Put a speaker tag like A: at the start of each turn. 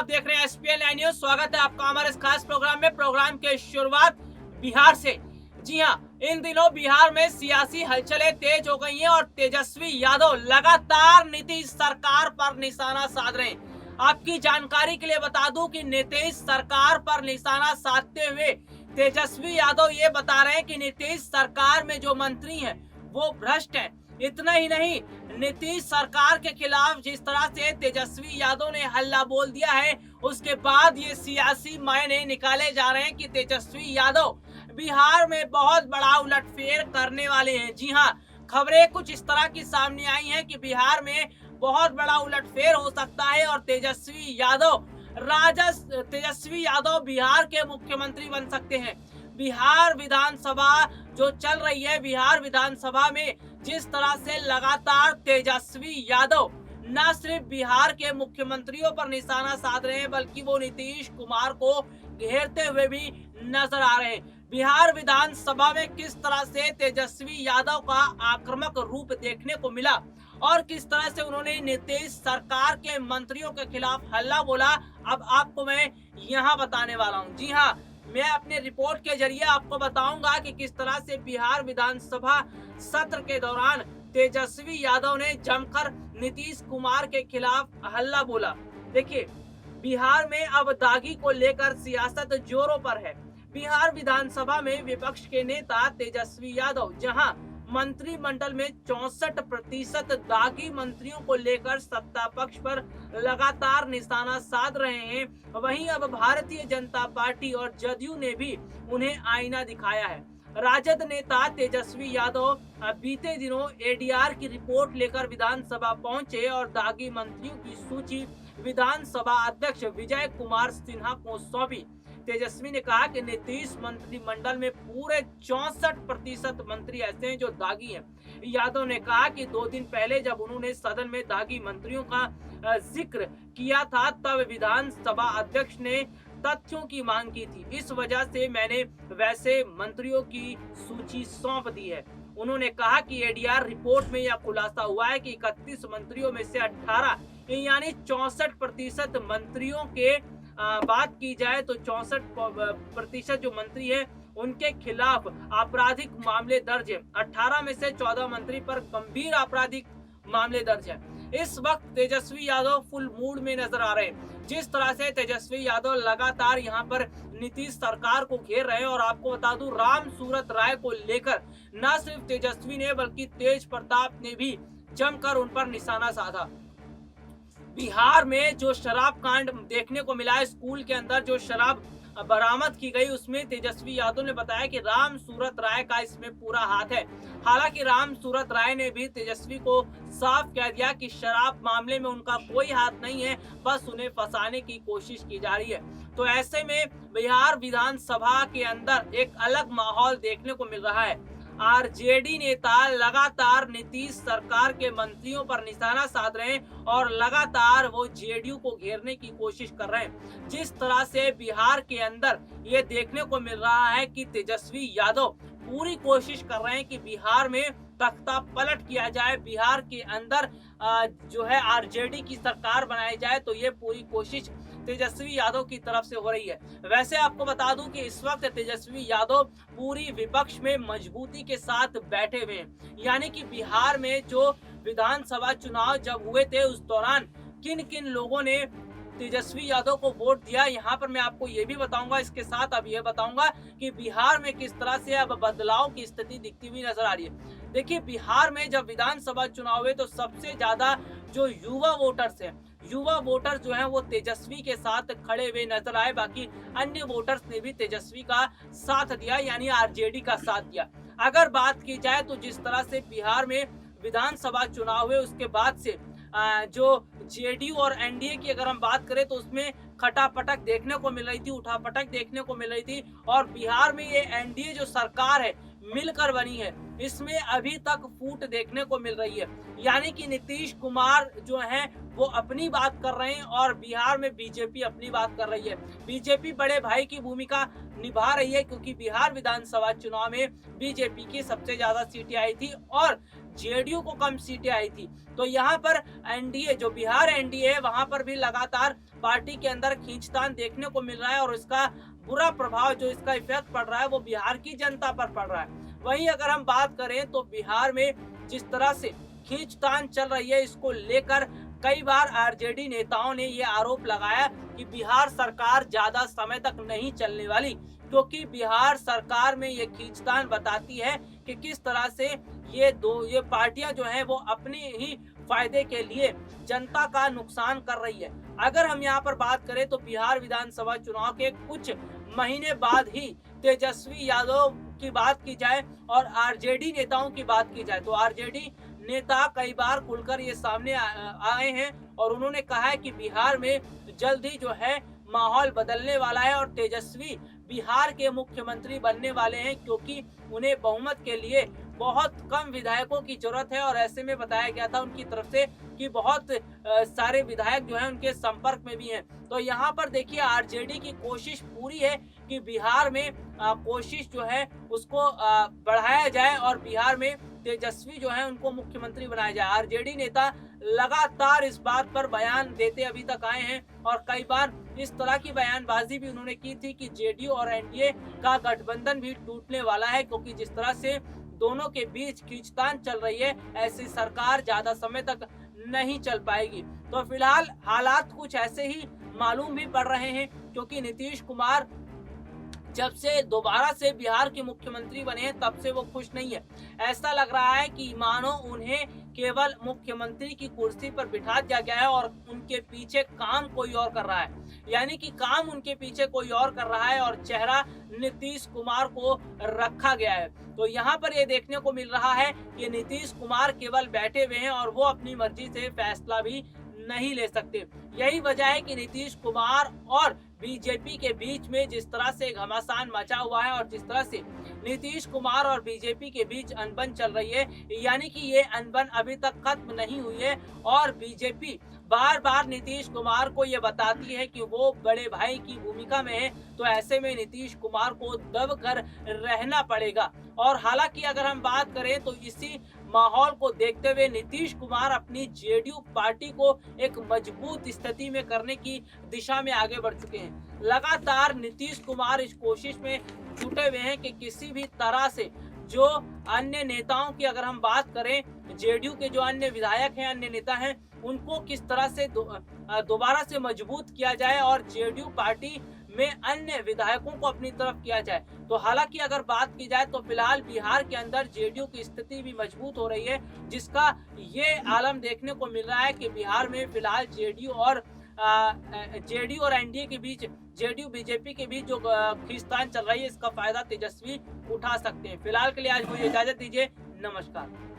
A: आप देख रहे हैं SPL न्यूज। स्वागत है आपका हमारे इस खास प्रोग्राम में। प्रोग्राम के शुरुआत बिहार से। जी हां, इन दिनों बिहार में सियासी हलचलें तेज हो गई हैं और तेजस्वी यादव लगातार नीतीश सरकार पर निशाना साध रहे हैं। आपकी जानकारी के लिए बता दूं कि नीतीश सरकार पर निशाना साधते हुए तेजस्वी यादव ये बता रहे हैं कि नीतीश सरकार में जो मंत्री हैं वो भ्रष्ट हैं। इतना ही नहीं, नीतीश सरकार के खिलाफ जिस तरह से तेजस्वी यादव ने हल्ला बोल दिया है, उसके बाद ये सियासी मायने निकाले जा रहे हैं कि तेजस्वी यादव बिहार में बहुत बड़ा उलटफेर करने वाले हैं। जी हां, खबरें कुछ इस तरह की सामने आई हैं कि बिहार में बहुत बड़ा उलटफेर हो सकता है और तेजस्वी यादव बिहार के मुख्यमंत्री बन सकते हैं। बिहार विधानसभा जो चल रही है, बिहार विधानसभा में जिस तरह से लगातार तेजस्वी यादव न सिर्फ बिहार के मुख्यमंत्रियों पर निशाना साध रहे हैं, बल्कि वो नीतीश कुमार को घेरते हुए भी नजर आ रहे हैं। बिहार विधानसभा में किस तरह से तेजस्वी यादव का आक्रामक रूप देखने को मिला और किस तरह से उन्होंने नीतीश सरकार के मंत्रियों के खिलाफ हल्ला बोला, अब आपको मैं यहाँ बताने वाला हूँ। जी हाँ, मैं अपने रिपोर्ट के जरिए आपको बताऊंगा कि किस तरह से बिहार विधानसभा सत्र के दौरान तेजस्वी यादव ने जमकर नीतीश कुमार के खिलाफ हल्ला बोला। देखिए, बिहार में अब दागी को लेकर सियासत जोरों पर है। बिहार विधानसभा में विपक्ष के नेता तेजस्वी यादव जहां मंत्रिमंडल में 64% दागी मंत्रियों को लेकर सत्ता पक्ष पर लगातार निशाना साध रहे हैं, वहीं अब भारतीय जनता पार्टी और जदयू ने भी उन्हें आईना दिखाया है। राजद नेता तेजस्वी यादव बीते दिनों एडीआर की रिपोर्ट लेकर विधानसभा पहुंचे और दागी मंत्रियों की सूची विधानसभा अध्यक्ष विजय कुमार सिन्हा को सौंपी। तेजस्वी ने कहा कि नीतीश मंत्रिमंडल में पूरे 64% मंत्री ऐसे हैं जो दागी हैं। यादव ने कहा कि 2 दिन पहले जब उन्होंने सदन में दागी मंत्रियों का जिक्र किया था, तब विधानसभा अध्यक्ष ने तथ्यों की मांग की थी। इस वजह से मैंने वैसे मंत्रियों की सूची सौंप दी है। उन्होंने कहा कि एडीआर रिपोर्ट में यह खुलासा हुआ है कि 31 मंत्रियों में से 18 यानी 64% मंत्रियों के बात की जाए तो 64% जो मंत्री हैं उनके खिलाफ आपराधिक मामले दर्ज है। 18 में से 14 मंत्री पर गंभीर आपराधिक मामले दर्ज है। इस वक्त तेजस्वी यादव फुल मूड में नजर आ रहे हैं। जिस तरह से तेजस्वी यादव लगातार यहां पर नीतीश सरकार को घेर रहे हैं, और आपको बता दूं, राम सूरत राय को लेकर न सिर्फ तेजस्वी ने बल्कि तेज प्रताप ने भी जमकर उन पर निशाना साधा। बिहार में जो शराब कांड देखने को मिला है, स्कूल के अंदर जो शराब बरामद की गई, उसमें तेजस्वी यादव ने बताया कि राम सूरत राय का इसमें पूरा हाथ है। हालांकि राम सूरत राय ने भी तेजस्वी को साफ कह दिया कि शराब मामले में उनका कोई हाथ नहीं है, बस उन्हें फंसाने की कोशिश की जा रही है। तो ऐसे में बिहार विधानसभा के अंदर एक अलग माहौल देखने को मिल रहा है। आरजेडी नेता लगातार नीतीश सरकार के मंत्रियों पर निशाना साध रहे हैं और लगातार वो जेडीयू को घेरने की कोशिश कर रहे हैं। जिस तरह से बिहार के अंदर ये देखने को मिल रहा है कि तेजस्वी यादव पूरी कोशिश कर रहे हैं कि बिहार में तख्ता पलट किया जाए, बिहार के अंदर जो है आरजेडी की सरकार बनाई जाए, तो ये पूरी कोशिश तेजस्वी यादव की तरफ से हो रही है। वैसे आपको बता दूं कि इस वक्त तेजस्वी यादव पूरी विपक्ष में मजबूती के साथ बैठे हुए हैं। यानी कि बिहार में जो विधानसभा चुनाव जब हुए थे, उस दौरान किन किन लोगों ने तेजस्वी यादव को वोट दिया, यहाँ पर मैं आपको ये भी बताऊंगा। इसके साथ अब ये बताऊंगा कि बिहार में किस तरह से अब बदलाव की स्थिति दिखती हुई नजर आ रही है। देखिए, बिहार में जब विधानसभा चुनाव हुए तो सबसे ज्यादा जो युवा वोटर्स हैं, युवा वोटर जो हैं वो तेजस्वी के साथ खड़े हुए नजर आए। बाकी अन्य वोटर्स ने भी तेजस्वी का साथ दिया, यानी आरजेडी का साथ दिया। अगर बात की जाए तो जिस तरह से बिहार में विधानसभा चुनाव हुए, उसके बाद से जो जेडीयू और एनडीए की अगर हम बात करें तो उसमें खटापटक देखने को मिल रही थी, उठापटक देखने को मिल रही थी। और बिहार में ये एनडीए जो सरकार है मिलकर बनी है, इसमें अभी तक फूट देखने को मिल रही है। यानी कि नीतीश कुमार जो हैं वो अपनी बात कर रहे हैं और बिहार में बीजेपी अपनी बात कर रही है। बीजेपी बड़े भाई की भूमिका निभा रही है, क्योंकि बिहार विधानसभा चुनाव में बीजेपी की सबसे ज्यादा सीटें आई थी और जेडीयू को कम सीटें आई थी। तो यहाँ पर एनडीए जो बिहार एनडीए है वहां पर भी लगातार पार्टी के अंदर खींचतान देखने को मिल रहा है और इसका बुरा प्रभाव जो इसका इफेक्ट पड़ रहा है वो बिहार की जनता पर पड़ रहा है। वहीं अगर हम बात करें तो बिहार में जिस तरह से खींचतान चल रही है इसको लेकर कई बार आरजेडी नेताओं ने ये आरोप लगाया कि बिहार सरकार ज्यादा समय तक नहीं चलने वाली, क्योंकि बिहार सरकार में ये खींचतान बताती है कि किस तरह से ये पार्टियां जो हैं वो अपने ही फायदे के लिए जनता का नुकसान कर रही है। अगर हम यहाँ पर बात करें तो बिहार विधानसभा चुनाव के कुछ महीने बाद ही तेजस्वी यादव की बात की जाए और आरजेडी नेताओं की बात की जाए तो आरजेडी नेता कई बार खुलकर ये सामने आए हैं और उन्होंने कहा है कि बिहार में जल्द ही जो है माहौल बदलने वाला है और तेजस्वी बिहार के मुख्यमंत्री बनने वाले हैं, क्योंकि उन्हें बहुमत के लिए बहुत कम विधायकों की जरूरत है। और ऐसे में बताया गया था उनकी तरफ से कि बहुत सारे विधायक जो हैं उनके संपर्क में भी हैं। तो यहाँ पर देखिए आरजेडी की कोशिश पूरी है कि बिहार में कोशिश जो है उसको बढ़ाया जाए और बिहार में तेजस्वी जो है उनको मुख्यमंत्री बनाया जाए। आरजेडी नेता लगातार इस बात पर बयान देते अभी तक आए हैं और कई बार इस तरह की बयानबाजी भी उन्होंने की थी कि जेडीयू और एनडीए का गठबंधन भी टूटने वाला है, क्योंकि जिस तरह से दोनों के बीच खींचतान चल रही है ऐसी सरकार ज्यादा समय तक नहीं चल पाएगी। तो फिलहाल हालात कुछ ऐसे ही मालूम भी पड़ रहे हैं, क्योंकि नीतीश कुमार जब से दोबारा से बिहार के मुख्यमंत्री बने हैं तब से वो खुश नहीं है। ऐसा लग रहा है कि मानो उन्हें केवल मुख्यमंत्री की कुर्सी पर बिठा दिया गया है और उनके पीछे काम कोई और कर रहा है, यानी कि काम उनके पीछे कोई और कर रहा है और चेहरा नीतीश कुमार को रखा गया है। तो यहाँ पर ये देखने को मिल रहा है कि नीतीश कुमार केवल बैठे हुए हैं और वो अपनी मर्जी से फैसला भी नहीं ले सकते। यही वजह है कि नीतीश कुमार और बीजेपी के बीच में जिस तरह से घमासान मचा हुआ है और जिस तरह से नीतीश कुमार और बीजेपी के बीच अनबन चल रही है, यानी कि ये अनबन अभी तक खत्म नहीं हुई है और बीजेपी बार बार नीतीश कुमार को ये बताती है कि वो बड़े भाई की भूमिका में है। तो ऐसे में नीतीश कुमार को दब कर रहना पड़ेगा। और हालांकि अगर हम बात करें तो इसी माहौल को देखते हुए नीतीश कुमार अपनी जेडीयू पार्टी को एक मजबूत स्थिति में करने की दिशा में आगे बढ़ चुके हैं। लगातार नीतीश कुमार इस कोशिश में जुटे हुए हैं कि किसी भी तरह से जो अन्य नेताओं की अगर हम बात करें, जेडीयू के जो अन्य विधायक हैं, अन्य नेता हैं, उनको किस तरह से दोबारा से मजबूत किया जाए और जेडीयू पार्टी में अन्य विधायकों को अपनी तरफ किया जाए। तो हालांकि अगर बात की जाए तो फिलहाल बिहार के अंदर जेडीयू की स्थिति भी मजबूत हो रही है, जिसका ये आलम देखने को मिल रहा है कि बिहार में फिलहाल जेडीयू और एनडीए के बीच, जेडीयू बीजेपी के बीच जो खींचतान चल रही है इसका फायदा तेजस्वी उठा सकते हैं। फिलहाल के लिए आज मुझे इजाजत दीजिए। नमस्कार।